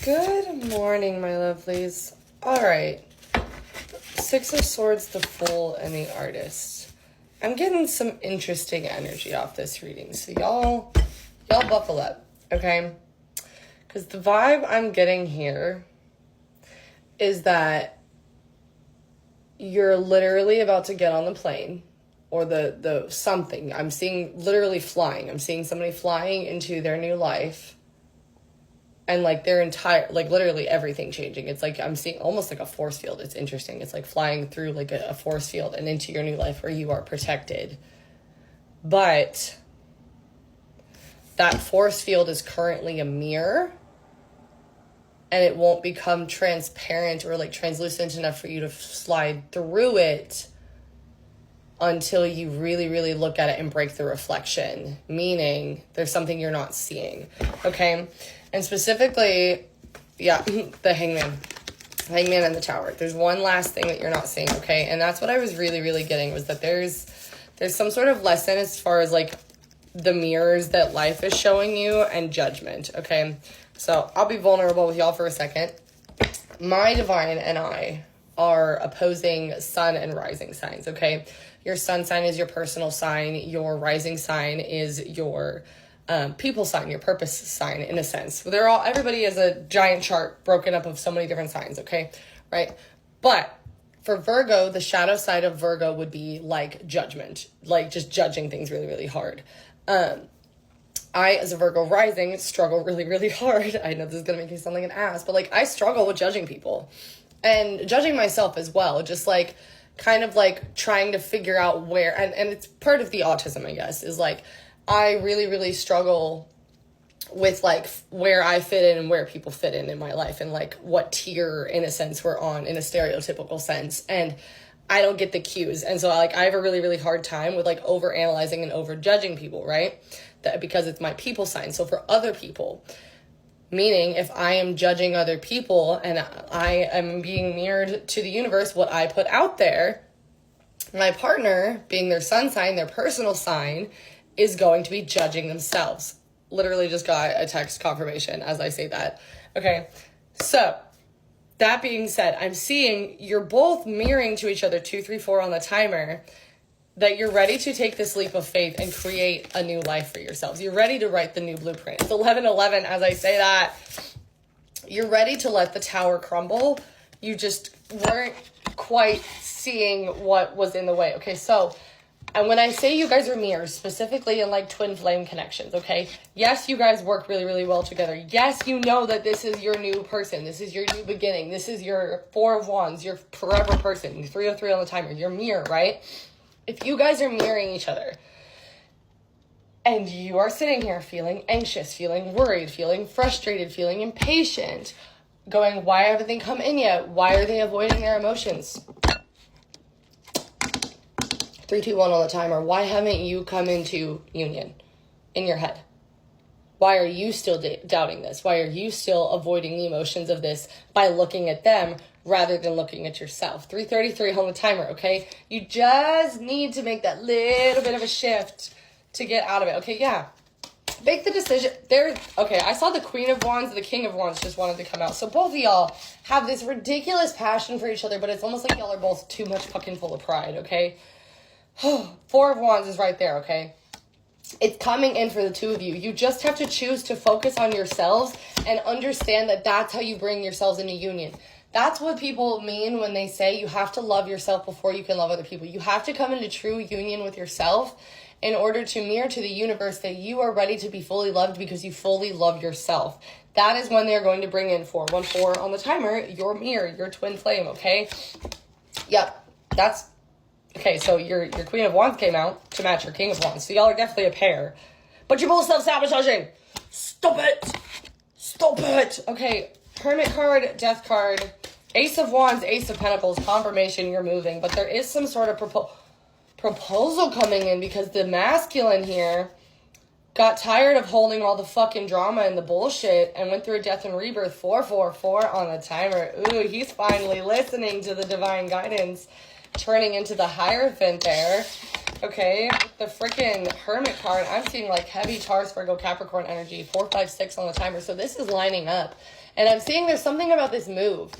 Good morning, my lovelies. All right. Six of Swords, the Fool, and the Artist. I'm getting some interesting energy off this reading, so y'all buckle up, okay? Because the vibe I'm getting here is that you're literally about to get on the plane or the something. I'm seeing literally flying. I'm seeing somebody flying into their new life. And, like, their entire, like, literally everything changing. It's like I'm seeing almost like a force field. It's interesting. It's like flying through, like, a force field and into your new life where you are protected. But that force field is currently a mirror. And it won't become transparent or, like, translucent enough for you to slide through it until you really, really look at it and break the reflection. Meaning, there's something you're not seeing. Okay? And specifically, yeah, the Hangman and the Tower. There's one last thing that you're not seeing, okay? And that's what I was really, really getting, was that there's some sort of lesson as far as, like, the mirrors that life is showing you and judgment, okay? So I'll be vulnerable with y'all for a second. My divine and I are opposing sun and rising signs, okay? Your sun sign is your personal sign. Your rising sign is your people sign, your purpose sign, in a sense. Everybody is a giant chart broken up of so many different signs, okay? Right? But for Virgo, the shadow side of Virgo would be like judgment, like just judging things really, really hard. I, as a Virgo rising, struggle really, really hard. I know this is going to make me sound like an ass, but, like, I struggle with judging people and judging myself as well. Just, like, kind of, like, trying to figure out where, and it's part of the autism, I guess, is, like, I really, really struggle with, like, where I fit in and where people fit in my life and, like, what tier, in a sense, we're on in a stereotypical sense. And I don't get the cues. And so, like, I have a really, really hard time with, like, over-analyzing and over-judging people, right? Because it's my people sign. So for other people, meaning if I am judging other people and I am being mirrored to the universe, what I put out there, my partner, being their sun sign, their personal sign, is going to be judging themselves. Literally just got a text confirmation as I say that. Okay, so that being said, I'm seeing you're both mirroring to each other 2, 3, 4 on the timer, that you're ready to take this leap of faith and create a new life for yourselves. You're ready to write the new blueprint. It's 11:11 as I say that. You're ready to let the tower crumble. You just weren't quite seeing what was in the way. Okay, so, and when I say you guys are mirrors, specifically in, like, twin flame connections, okay? Yes, you guys work really, really well together. Yes, you know that this is your new person. This is your new beginning. This is your 4 of Wands, your forever person. Your 303 on the timer, your mirror, right? If you guys are mirroring each other and you are sitting here feeling anxious, feeling worried, feeling frustrated, feeling impatient, going, why haven't they come in yet? Why are they avoiding their emotions? 3, 2, 1 on the timer. Why haven't you come into union in your head? Why are you still doubting this? Why are you still avoiding the emotions of this by looking at them rather than looking at yourself? 3:33 on the timer, okay? You just need to make that little bit of a shift to get out of it. Okay, yeah. Make the decision. Okay, I saw the Queen of Wands, the King of Wands just wanted to come out. So both of y'all have this ridiculous passion for each other, but it's almost like y'all are both too much fucking full of pride, okay? 4 of Wands is right there, okay? It's coming in for the two of you. You just have to choose to focus on yourselves and understand that that's how you bring yourselves into union. That's what people mean when they say you have to love yourself before you can love other people. You have to come into true union with yourself in order to mirror to the universe that you are ready to be fully loved because you fully love yourself. That is when they're going to bring in 414 on the timer, your mirror, your twin flame, okay? Yep, that's... Okay, so your Queen of Wands came out to match your King of Wands. So y'all are definitely a pair. But you're both self-sabotaging. Stop it. Stop it. Okay, Hermit card, Death card, Ace of Wands, Ace of Pentacles, confirmation you're moving. But there is some sort of proposal coming in because the masculine here got tired of holding all the fucking drama and the bullshit and went through a death and rebirth. 444 on the timer. Ooh, he's finally listening to the divine guidance, turning into the Hierophant there. Okay, the freaking Hermit card, I'm seeing like heavy Taurus, Virgo, Capricorn energy, 4, 5, 6 on the timer. So this is lining up. And I'm seeing there's something about this move.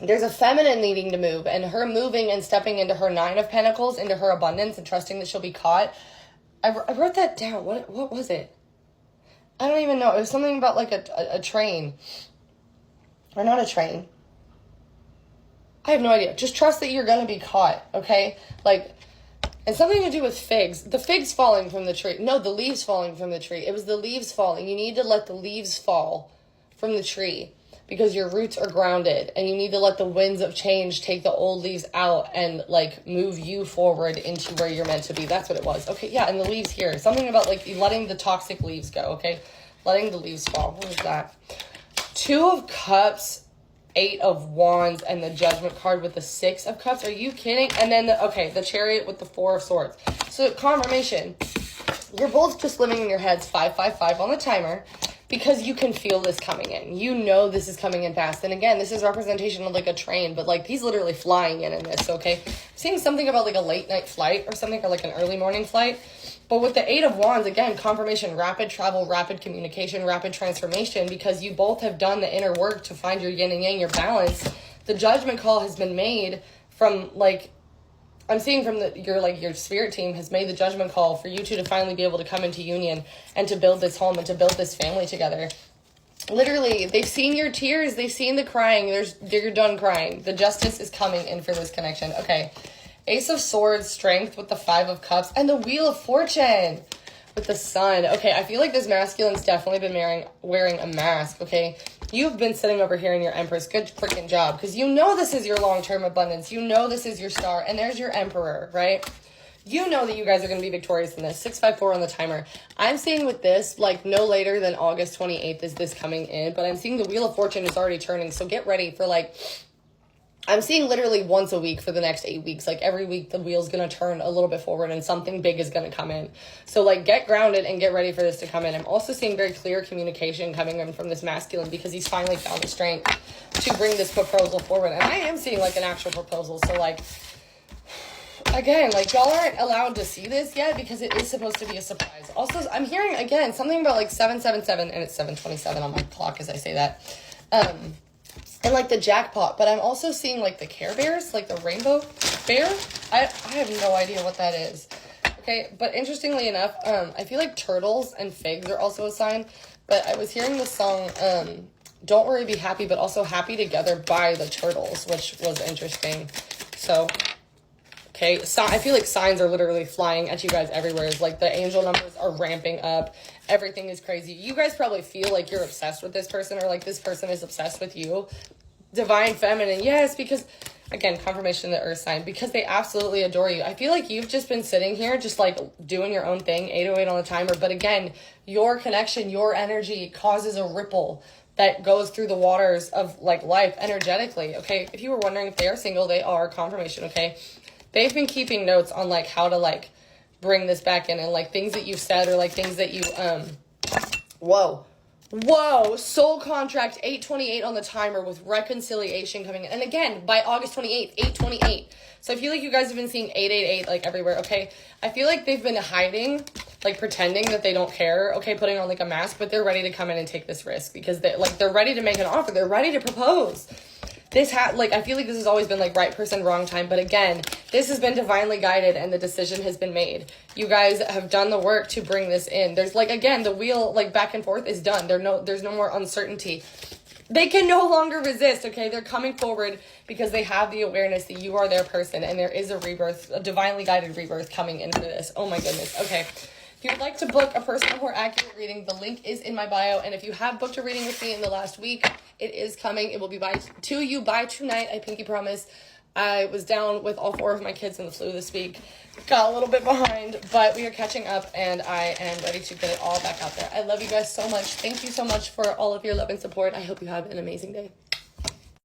There's a feminine needing to move, and her moving and stepping into her 9 of Pentacles, into her abundance, and trusting that she'll be caught. I wrote that down. What was it? I don't even know. It was something about like a train. Or not a train. I have no idea. Just trust that you're going to be caught, okay? Like, and something to do with figs. The figs falling from the tree. No, the leaves falling from the tree. It was the leaves falling. You need to let the leaves fall from the tree because your roots are grounded, and you need to let the winds of change take the old leaves out and like move you forward into where you're meant to be. That's what it was. Okay, yeah, and the leaves here. Something about like letting the toxic leaves go, okay? Letting the leaves fall. What was that? 2 of Cups, 8 of Wands, and the Judgment card with the 6 of Cups. Are you kidding? And then, the Chariot with the 4 of Swords. So, confirmation. You're both just living in your heads 555 on the timer because you can feel this coming in. You know this is coming in fast. And again, this is representation of like a train, but like he's literally flying in this, okay? I'm seeing something about like a late night flight or something, or like an early morning flight. But with the 8 of Wands, again, confirmation, rapid travel, rapid communication, rapid transformation, because you both have done the inner work to find your yin and yang, your balance. The judgment call has been made from, like, I'm seeing from your spirit team has made the judgment call for you two to finally be able to come into union and to build this home and to build this family together. Literally, they've seen your tears. They've seen the crying. You're done crying. The justice is coming in for this connection. Okay. Ace of Swords, Strength with the 5 of Cups, and the Wheel of Fortune with the Sun. Okay, I feel like this masculine's definitely been wearing a mask, okay? You've been sitting over here in your Empress. Good freaking job, because you know this is your long-term abundance. You know this is your star, and there's your Emperor, right? You know that you guys are going to be victorious in this. 654 on the timer. I'm seeing with this, like, no later than August 28th is this coming in, but I'm seeing the Wheel of Fortune is already turning, so get ready for, like, I'm seeing literally once a week for the next 8 weeks. Like, every week the wheel's going to turn a little bit forward and something big is going to come in. So, like, get grounded and get ready for this to come in. I'm also seeing very clear communication coming in from this masculine because he's finally found the strength to bring this proposal forward. And I am seeing, like, an actual proposal. So, like, again, like, y'all aren't allowed to see this yet because it is supposed to be a surprise. Also, I'm hearing, again, something about, like, 777, and it's 727 on my clock as I say that. And, like, the jackpot. But I'm also seeing, like, the Care Bears, like the rainbow bear. I have no idea what that is. Okay, but interestingly enough, I feel like turtles and figs are also a sign. But I was hearing the song, Don't Worry, Be Happy, but also Happy Together by the Turtles, which was interesting. So, okay, so I feel like signs are literally flying at you guys everywhere. It's like the angel numbers are ramping up. Everything is crazy. You guys probably feel like you're obsessed with this person, or like this person is obsessed with you. Divine Feminine, yes, because, again, confirmation of the Earth sign, because they absolutely adore you. I feel like you've just been sitting here just, like, doing your own thing, 808 on the timer, but again, your connection, your energy causes a ripple that goes through the waters of, like, life energetically, okay? If you were wondering if they are single, they are, confirmation, okay? They've been keeping notes on, like, how to, like, bring this back in, and, like, things that you've said, or, like, things that you, Whoa, soul contract, 828 on the timer with reconciliation coming in. And again, by August 28th, 828. So I feel like you guys have been seeing 888 like everywhere, okay? I feel like they've been hiding, like pretending that they don't care, okay, putting on like a mask, but they're ready to come in and take this risk because they're ready to make an offer. They're ready to propose. I feel like this has always been like right person, wrong time. But again, this has been divinely guided and the decision has been made. You guys have done the work to bring this in. There's like, again, the wheel like back and forth is done. There's no more uncertainty. They can no longer resist, okay? They're coming forward because they have the awareness that you are their person and there is a rebirth, a divinely guided rebirth coming into this. Oh my goodness. Okay. If you'd like to book a personal, more accurate reading, the link is in my bio. And if you have booked a reading with me in the last week, it is coming. It will be to you by tonight, I pinky promise. I was down with all 4 of my kids in the flu this week. Got a little bit behind, but we are catching up, and I am ready to get it all back out there. I love you guys so much. Thank you so much for all of your love and support. I hope you have an amazing day.